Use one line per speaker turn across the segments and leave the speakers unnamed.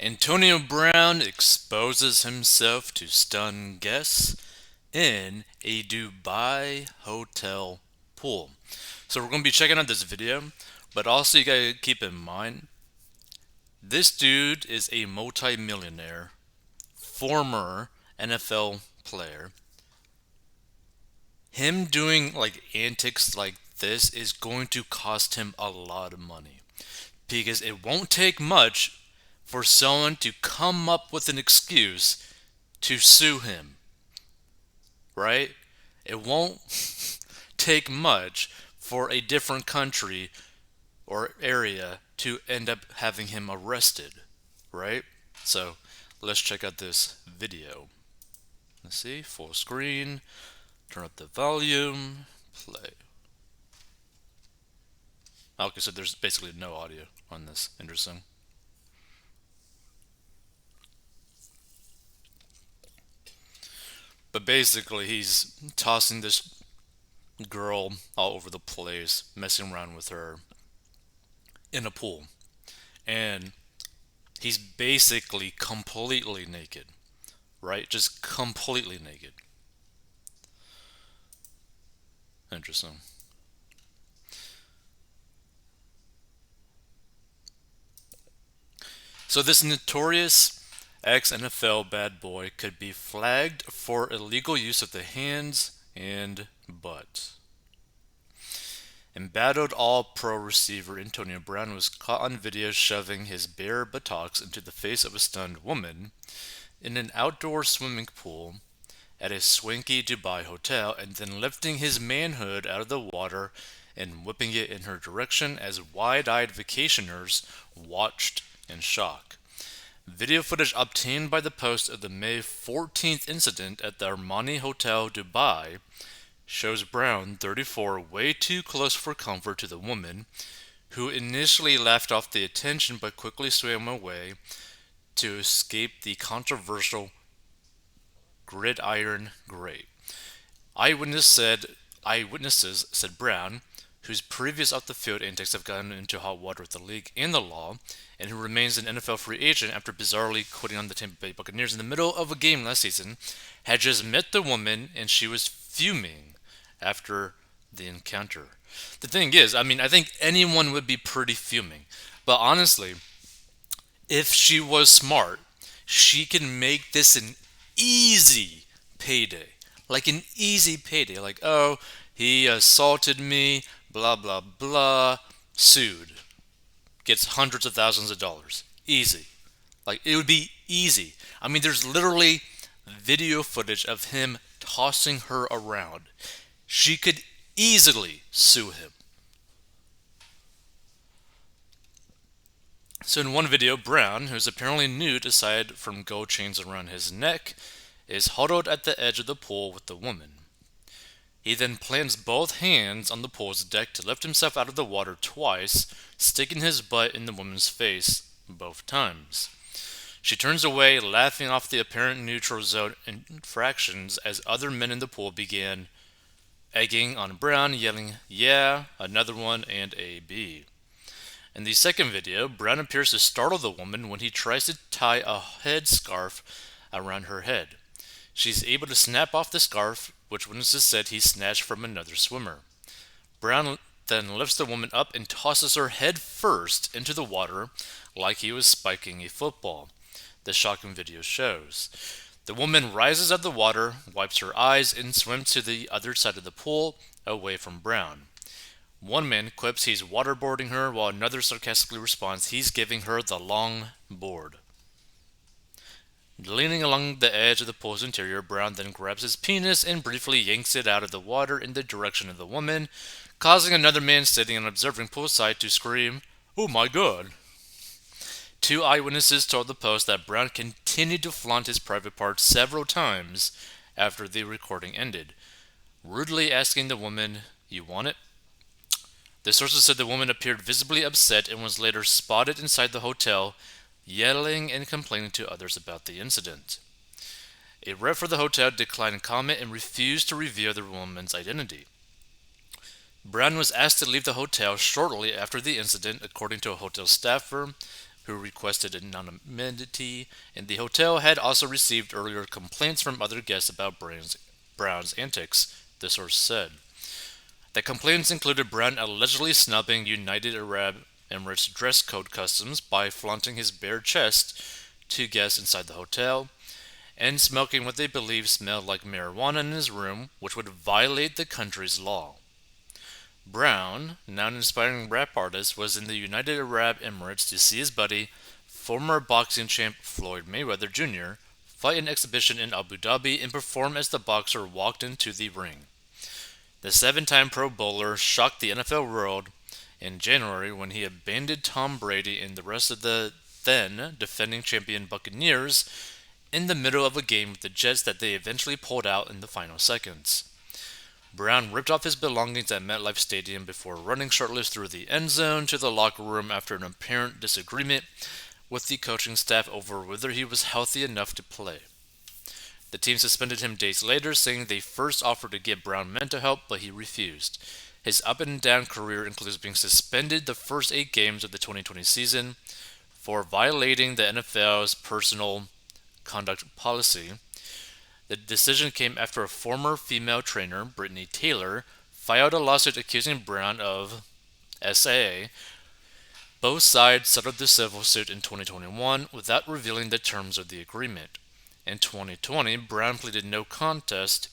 Antonio Brown exposes himself to stun guests in a Dubai hotel pool. So we're going to be checking out this video, but also you gotta keep in mind this dude is a multi-millionaire, former NFL player. Him doing like antics like this is going to cost him a lot of money because it won't take much for someone to come up with an excuse to sue him, right? It won't take much for a different country or area to end up having him arrested, right? So let's check out this video. Let's see, full screen, turn up the volume, play. Okay, so there's basically no audio on this. Interesting. But basically, he's tossing this girl all over the place, messing around with her in a pool. And he's basically completely naked, right? Just completely naked. Interesting. So this notorious ex-NFL bad boy could be flagged for illegal use of the hands and butt. Embattled All-Pro receiver Antonio Brown was caught on video shoving his bare buttocks into the face of a stunned woman in an outdoor swimming pool at a swanky Dubai hotel and then lifting his manhood out of the water and whipping it in her direction as wide-eyed vacationers watched in shock. Video footage obtained by the Post of the May 14th incident at the Armani Hotel Dubai shows Brown, 34, way too close for comfort to the woman, who initially laughed off the attention but quickly swam away to escape the controversial gridiron grate. Eyewitnesses said Brown, whose previous off the field antics have gotten into hot water with the league and the law, and who remains an NFL free agent after bizarrely quitting on the Tampa Bay Buccaneers in the middle of a game last season, had just met the woman and she was fuming after the encounter. The thing is, I mean, I think anyone would be pretty fuming. But honestly, if she was smart, she can make this an easy payday. Like an easy payday. Like, oh, he assaulted me, blah, blah, blah, sued. Gets hundreds of thousands of dollars. Easy. Like, it would be easy. I mean, there's literally video footage of him tossing her around. She could easily sue him. So in one video, Brown, who's apparently nude aside from gold chains around his neck, is huddled at the edge of the pool with the woman. He then plants both hands on the pool's deck to lift himself out of the water twice, sticking his butt in the woman's face both times. She turns away, laughing off the apparent neutral zone infractions as other men in the pool began egging on Brown, yelling, "Yeah, another one, and a B." In the second video, Brown appears to startle the woman when he tries to tie a headscarf around her head. She's able to snap off the scarf, which witnesses said he snatched from another swimmer. Brown then lifts the woman up and tosses her head first into the water like he was spiking a football, the shocking video shows. The woman rises out of the water, wipes her eyes, and swims to the other side of the pool, away from Brown. One man quips he's waterboarding her, while another sarcastically responds he's giving her the long board. Leaning along the edge of the pool's interior, Brown then grabs his penis and briefly yanks it out of the water in the direction of the woman, causing another man sitting and observing poolside to scream, "Oh my god." Two eyewitnesses told the Post that Brown continued to flaunt his private parts several times after the recording ended, rudely asking the woman, "You want it?" The sources said the woman appeared visibly upset and was later spotted inside the hotel, yelling and complaining to others about the incident. A rep for the hotel declined comment and refused to reveal the woman's identity. Brown was asked to leave the hotel shortly after the incident, according to a hotel staffer, who requested anonymity, and the hotel had also received earlier complaints from other guests about Brown's antics, the source said. The complaints included Brown allegedly snubbing United Arab Emirates dress code customs by flaunting his bare chest to guests inside the hotel, and smoking what they believed smelled like marijuana in his room, which would violate the country's law. Brown, now an aspiring rap artist, was in the United Arab Emirates to see his buddy, former boxing champ Floyd Mayweather Jr., fight an exhibition in Abu Dhabi and perform as the boxer walked into the ring. The 7-time Pro Bowler shocked the NFL world in January when he abandoned Tom Brady and the rest of the then defending champion Buccaneers in the middle of a game with the Jets that they eventually pulled out in the final seconds. Brown ripped off his belongings at MetLife Stadium before running shirtless through the end zone to the locker room after an apparent disagreement with the coaching staff over whether he was healthy enough to play. The team suspended him days later, saying they first offered to get Brown mental help, but he refused. His up and down career includes being suspended the first 8 games of the 2020 season for violating the NFL's personal conduct policy. The decision came after a former female trainer, Brittany Taylor, filed a lawsuit accusing Brown of SAA. Both sides settled the civil suit in 2021 without revealing the terms of the agreement. In 2020, Brown pleaded no contest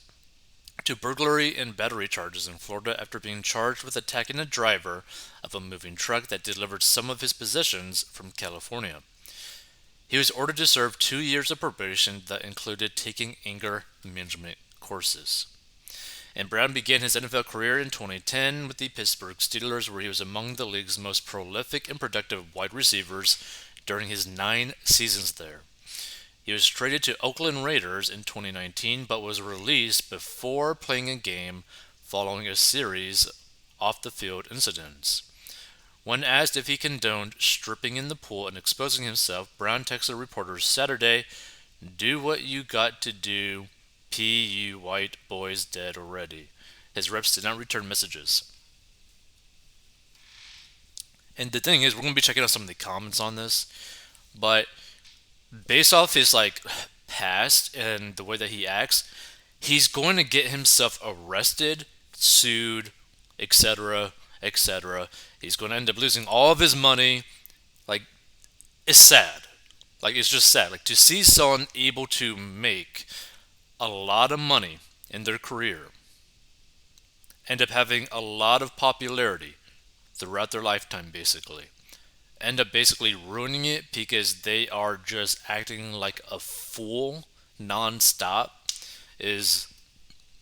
to burglary and battery charges in Florida after being charged with attacking a driver of a moving truck that delivered some of his possessions from California. He was ordered to serve 2 years of probation that included taking anger management courses. And Brown began his NFL career in 2010 with the Pittsburgh Steelers, where he was among the league's most prolific and productive wide receivers during his 9 seasons there. He was traded to Oakland Raiders in 2019 but was released before playing a game following a series off-the-field incidents. When asked if he condoned stripping in the pool and exposing himself, Brown texted reporters Saturday, "Do what you got to do, P you white boys dead already." His reps did not return messages. And the thing is, we're going to be checking out some of the comments on this, but based off his past and the way that he acts, he's going to get himself arrested, sued, etc., etc. He's going to end up losing all of his money. It's sad. It's just sad. To see someone able to make a lot of money in their career end up having a lot of popularity throughout their lifetime, basically, end up basically ruining it because they are just acting like a fool non-stop is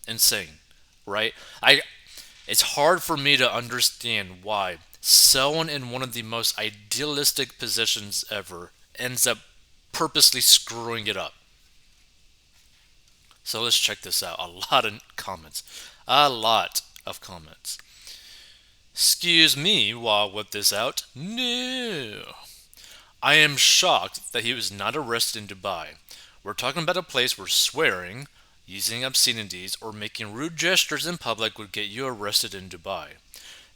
insane, right? It's hard for me to understand why someone in one of the most idealistic positions ever ends up purposely screwing it up. So let's check this out. A lot of comments. A lot of comments. Excuse me while I whip this out. No. I am shocked that he was not arrested in Dubai. We're talking about a place where swearing, using obscenities, or making rude gestures in public would get you arrested in Dubai.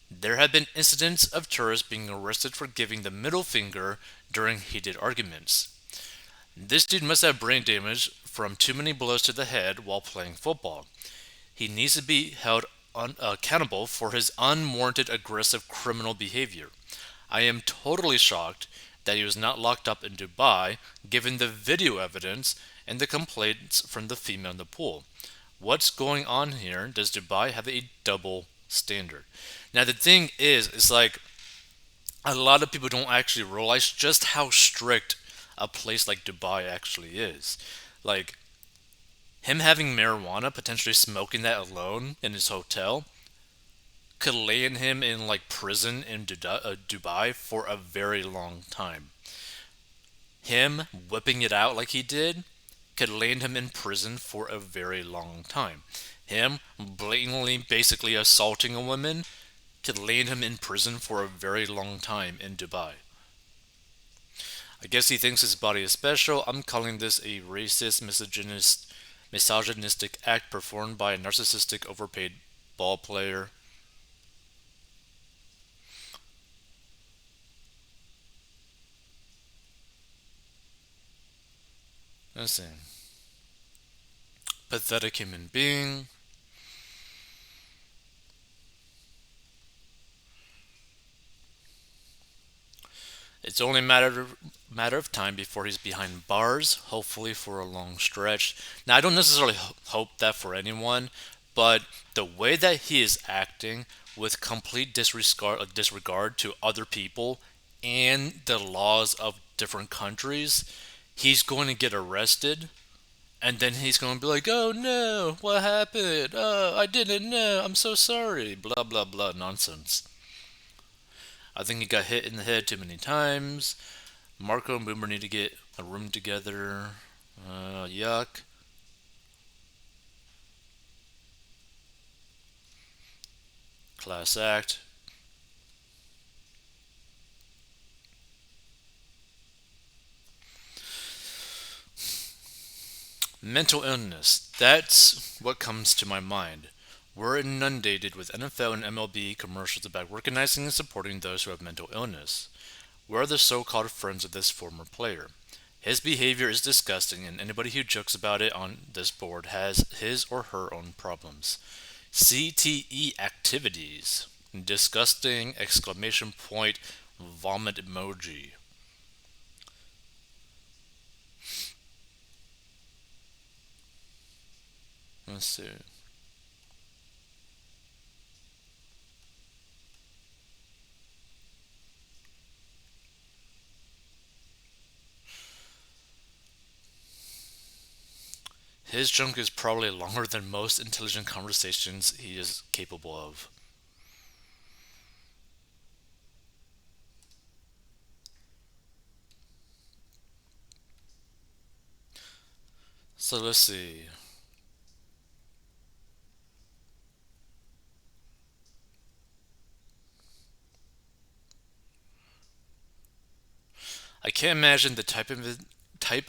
There have been incidents of tourists being arrested for giving the middle finger during heated arguments. This dude must have brain damage from too many blows to the head while playing football. He needs to be held accountable for his unwarranted aggressive criminal behavior. I am totally shocked that he was not locked up in Dubai, given the video evidence and the complaints from the female in the pool. What's going on here? Does Dubai have a double standard? Now the thing is a lot of people don't actually realize just how strict a place like Dubai actually is. Him having marijuana, potentially smoking that alone in his hotel, could land him in prison in Dubai for a very long time. Him whipping it out like he did could land him in prison for a very long time. Him blatantly basically assaulting a woman could land him in prison for a very long time in Dubai. I guess he thinks his body is special. I'm calling this a racist, misogynistic act performed by a narcissistic, overpaid ball player. Let's see. Pathetic human being. It's only a matter of time before he's behind bars, hopefully for a long stretch. Now, I don't necessarily hope that for anyone, but the way that he is acting with complete disregard to other people and the laws of different countries, he's going to get arrested. And then he's going to be like, oh no, what happened? Oh, I didn't know. I'm so sorry. Blah, blah, blah. Nonsense. I think he got hit in the head too many times. Marco and Boomer need to get a room together. Yuck. Class act. Mental illness. That's what comes to my mind. We're inundated with NFL and MLB commercials about recognizing and supporting those who have mental illness. We're the so called friends of this former player. His behavior is disgusting, and anybody who jokes about it on this board has his or her own problems. CTE activities. Disgusting! Exclamation point. Vomit emoji. Let's see. His junk is probably longer than most intelligent conversations he is capable of. So let's see. I can't imagine the type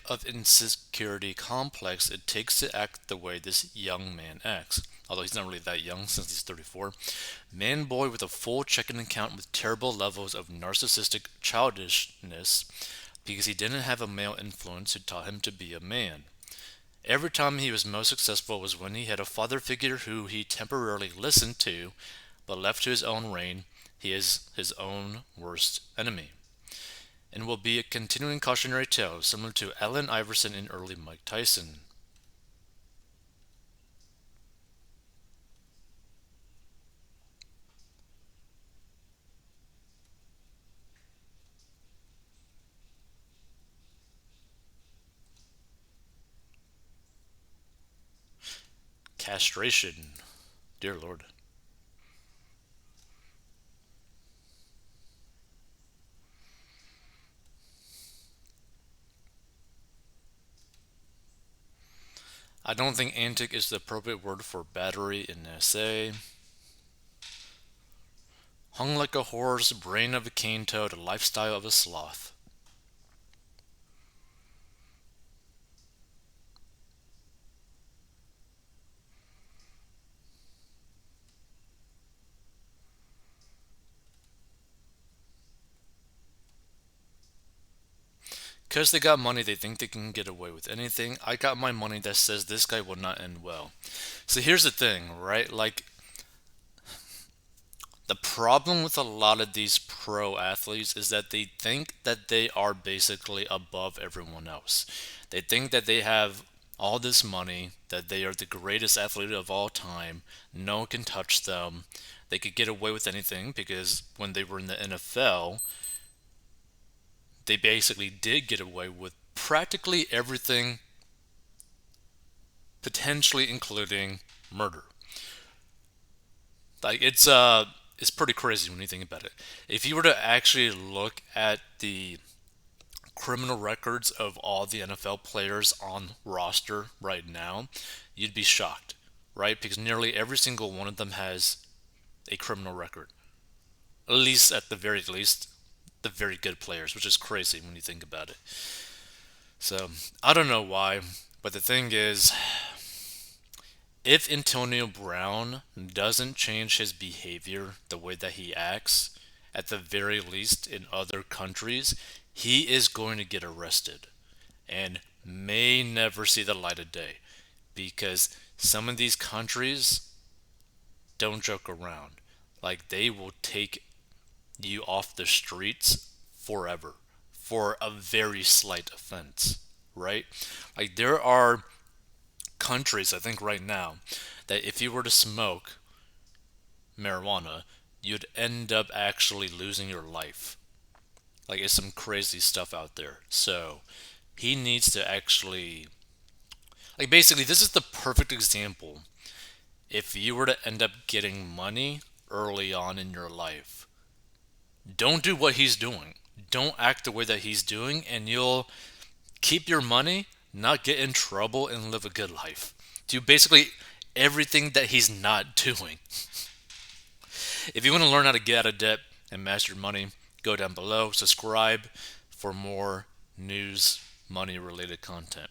of insecurity complex it takes to act the way this young man acts. Although he's not really that young since he's 34. Man boy with a full checking account with terrible levels of narcissistic childishness because he didn't have a male influence who taught him to be a man. Every time he was most successful was when he had a father figure who he temporarily listened to, but left to his own reign, he is his own worst enemy, and will be a continuing cautionary tale, similar to Allen Iverson and early Mike Tyson. Castration. Dear Lord. I don't think antic is the appropriate word for battery in essay. Hung like a horse, brain of a cane toad, lifestyle of a sloth. Because they got money, they think they can get away with anything. I got my money that says this guy will not end well. So here's the thing, right? Like, the problem with a lot of these pro athletes is that they think that they are basically above everyone else. They think that they have all this money, that they are the greatest athlete of all time. No one can touch them. They could get away with anything because when they were in the NFL, they basically did get away with practically everything, potentially including murder. Like it's pretty crazy when you think about it. If you were to actually look at the criminal records of all the NFL players on roster right now, you'd be shocked, right? Because nearly every single one of them has a criminal record. At least at the very least, the very good players, which is crazy when you think about it. So I don't know why, but the thing is, if Antonio Brown doesn't change his behavior, the way that he acts, at the very least in other countries, he is going to get arrested. And may never see the light of day because some of these countries don't joke around. Like, they will take you off the streets forever for a very slight offense, right? Like, there are countries, I think, right now, that if you were to smoke marijuana, you'd end up actually losing your life. Like, it's some crazy stuff out there. So, he needs to actually. Like, basically, this is the perfect example. If you were to end up getting money early on in your life, don't do what he's doing. Don't act the way that he's doing, and you'll keep your money, not get in trouble, and live a good life. Do basically everything that he's not doing. If you want to learn how to get out of debt and master your money, go down below, subscribe for more news, money related content.